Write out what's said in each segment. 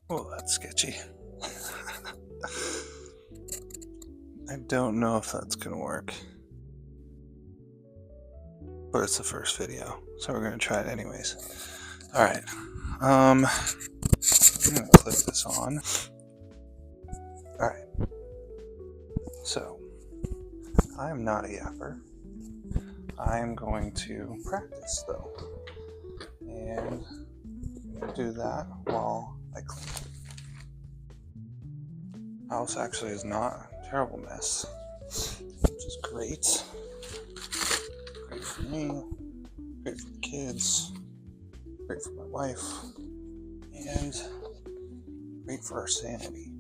Oh, that's sketchy. I don't know if that's gonna work. But it's the first video, so we're gonna try it anyways. Alright. I'm gonna click this on. Alright. So I am not a yapper. I am going to practice though. And I'm gonna do that while I clean. House actually is not a terrible mess, which is great. Great for me, great for the kids, great for my wife, and great for our sanity.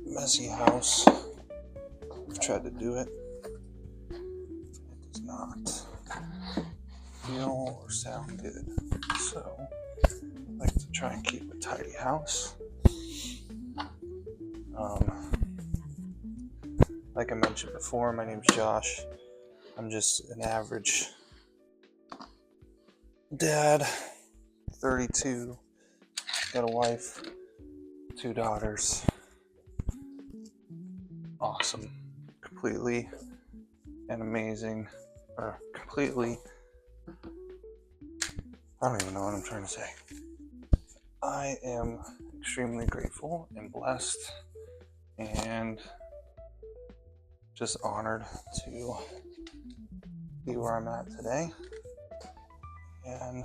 Messy house. I've tried to do it. It does not feel or sound good. So I like to try and keep a tidy house. Like I mentioned before, my name's Josh. I'm just an average dad, 32, got a wife, 2 daughters. Awesome. Completely and amazing. Or completely, I don't even know what I'm trying to say. I am extremely grateful and blessed and just honored to be where I'm at today. And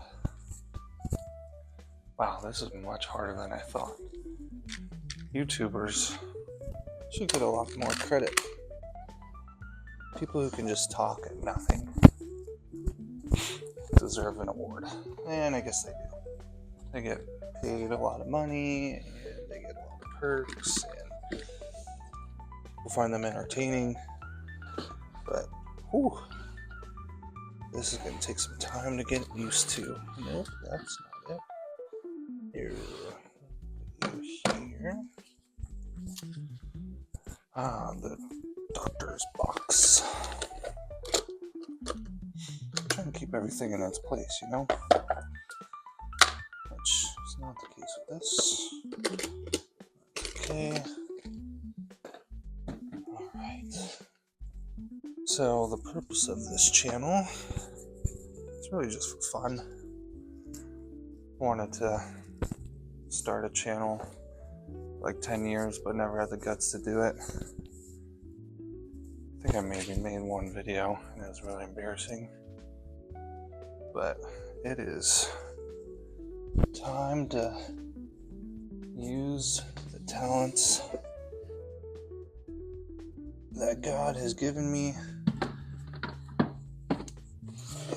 wow, this is much harder than I thought. YouTubers should get a lot more credit. People who can just talk and nothing deserve an award. And I guess they do. They get paid a lot of money and they get a lot of perks and people find them entertaining. But whew, this is going to take some time to get used to. Nope, that's not it. Here. The doctor's box. I'm trying to keep everything in its place, you know? Which is not the case with this. Okay. Alright. So, the purpose of this channel is really just for fun. Wanted to start a channel for like 10 years, but never had the guts to do it. I think I maybe made one video and it was really embarrassing. But it is time to use the talents that God has given me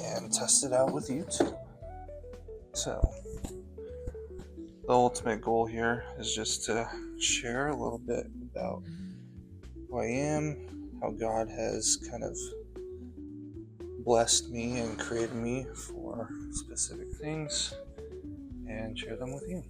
and test it out with YouTube. So, the ultimate goal here is just to share a little bit about who I am, how God has kind of blessed me and created me for specific things, and share them with you.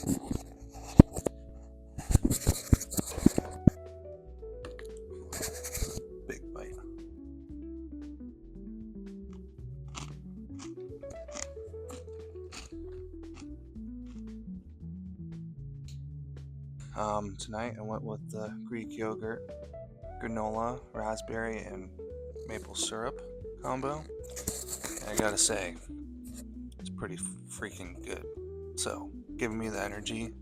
Big bite. Tonight I went with the Greek yogurt, granola, raspberry, and maple syrup combo. And I gotta say, it's pretty freaking good. So, giving me the energy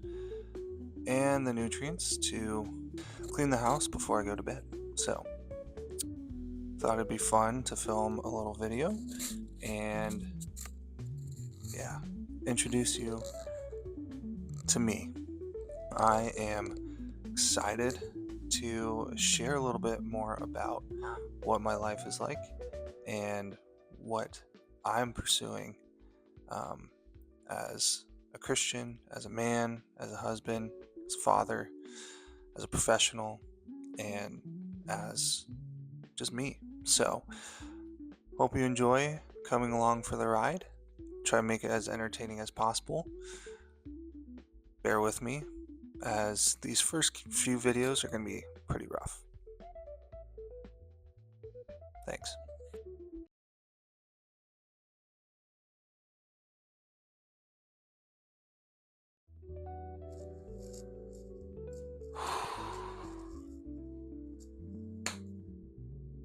and the nutrients to clean the house before I go to bed. So, thought it'd be fun to film a little video and, introduce you to me. I am excited to share a little bit more about what my life is like and what I'm pursuing as a Christian, as a man, as a husband, as a father, as a professional, and as just me. So, hope you enjoy coming along for the ride. Try to make it as entertaining as possible. Bear with me, as these first few videos are going to be pretty rough. Thanks.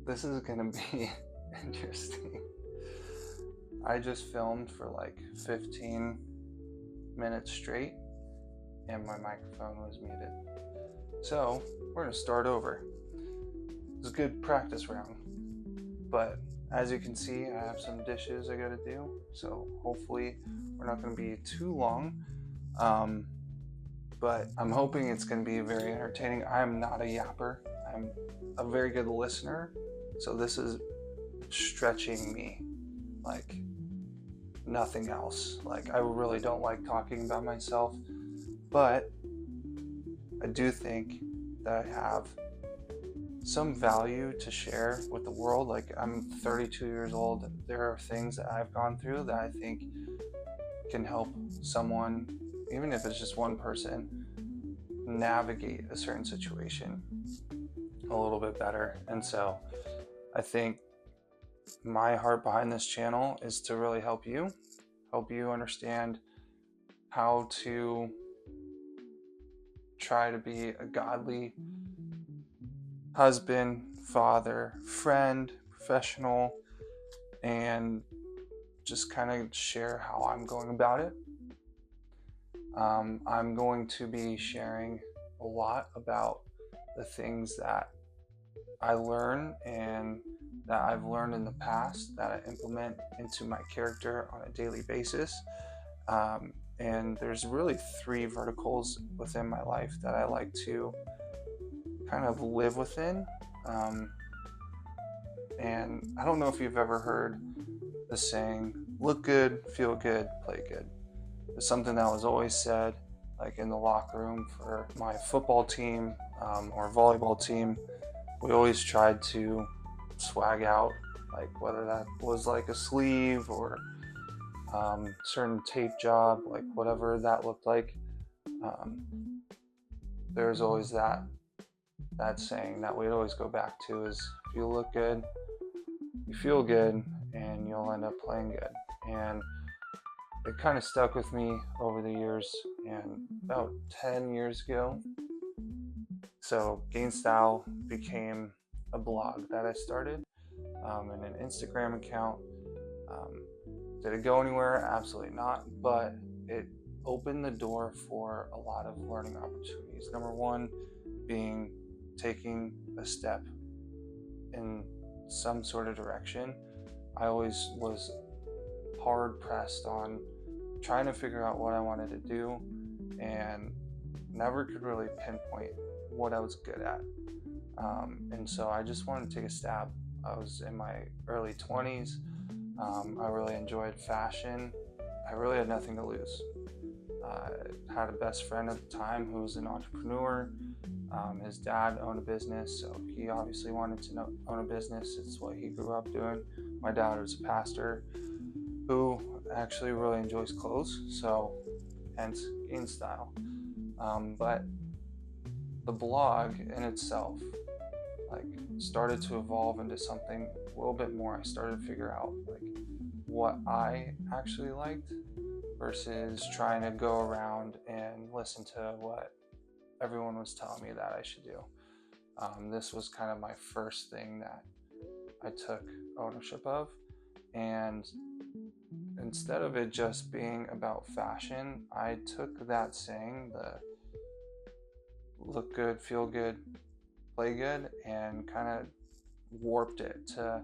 This is going to be interesting. I just filmed for like 15 minutes straight and my microphone was muted. So we're going to start over. It's a good practice round. But as you can see, I have some dishes I got to do. So hopefully we're not going to be too long. But I'm hoping it's going to be very entertaining. I'm not a yapper. I'm a very good listener. So this is stretching me like nothing else. Like, I really don't like talking about myself, but I do think that I have some value to share with the world. Like, I'm 32 years old. There are things that I've gone through that I think can help someone, even if it's just one person, navigate a certain situation a little bit better. And so I think my heart behind this channel is to really help you understand how to try to be a godly husband, father, friend, professional, and just kind of share how I'm going about it. I'm going to be sharing a lot about the things that I learn and that I've learned in the past that I implement into my character on a daily basis. And there's really 3 verticals within my life that I like to kind of live within. And I don't know if you've ever heard the saying, look good, feel good, play good. It's something that was always said, like in the locker room for my football team or volleyball team. We always tried to swag out, like whether that was like a sleeve or certain tape job, like whatever that looked like. There's always that saying that we'd always go back to is, if you look good, you feel good, and you'll end up playing good. And it kind of stuck with me over the years. And about 10 years ago, so Gain Style became a blog that I started and an Instagram account. Did it go anywhere? Absolutely not. But it opened the door for a lot of learning opportunities. Number one being taking a step in some sort of direction. I always was hard pressed on trying to figure out what I wanted to do and never could really pinpoint what I was good at. And so I just wanted to take a stab. I was in my early 20s. I really enjoyed fashion. I really had nothing to lose. I had a best friend at the time who was an entrepreneur. His dad owned a business, so he obviously wanted to own a business. It's what he grew up doing. My dad was a pastor who actually really enjoys clothes, so hence gain style. But the blog in itself like started to evolve into something a little bit more. I started to figure out like what I actually liked versus trying to go around and listen to what everyone was telling me that I should do. This was kind of my first thing that I took ownership of, and instead of it just being about fashion, I took that saying, the look good, feel good, play good, and kind of warped it to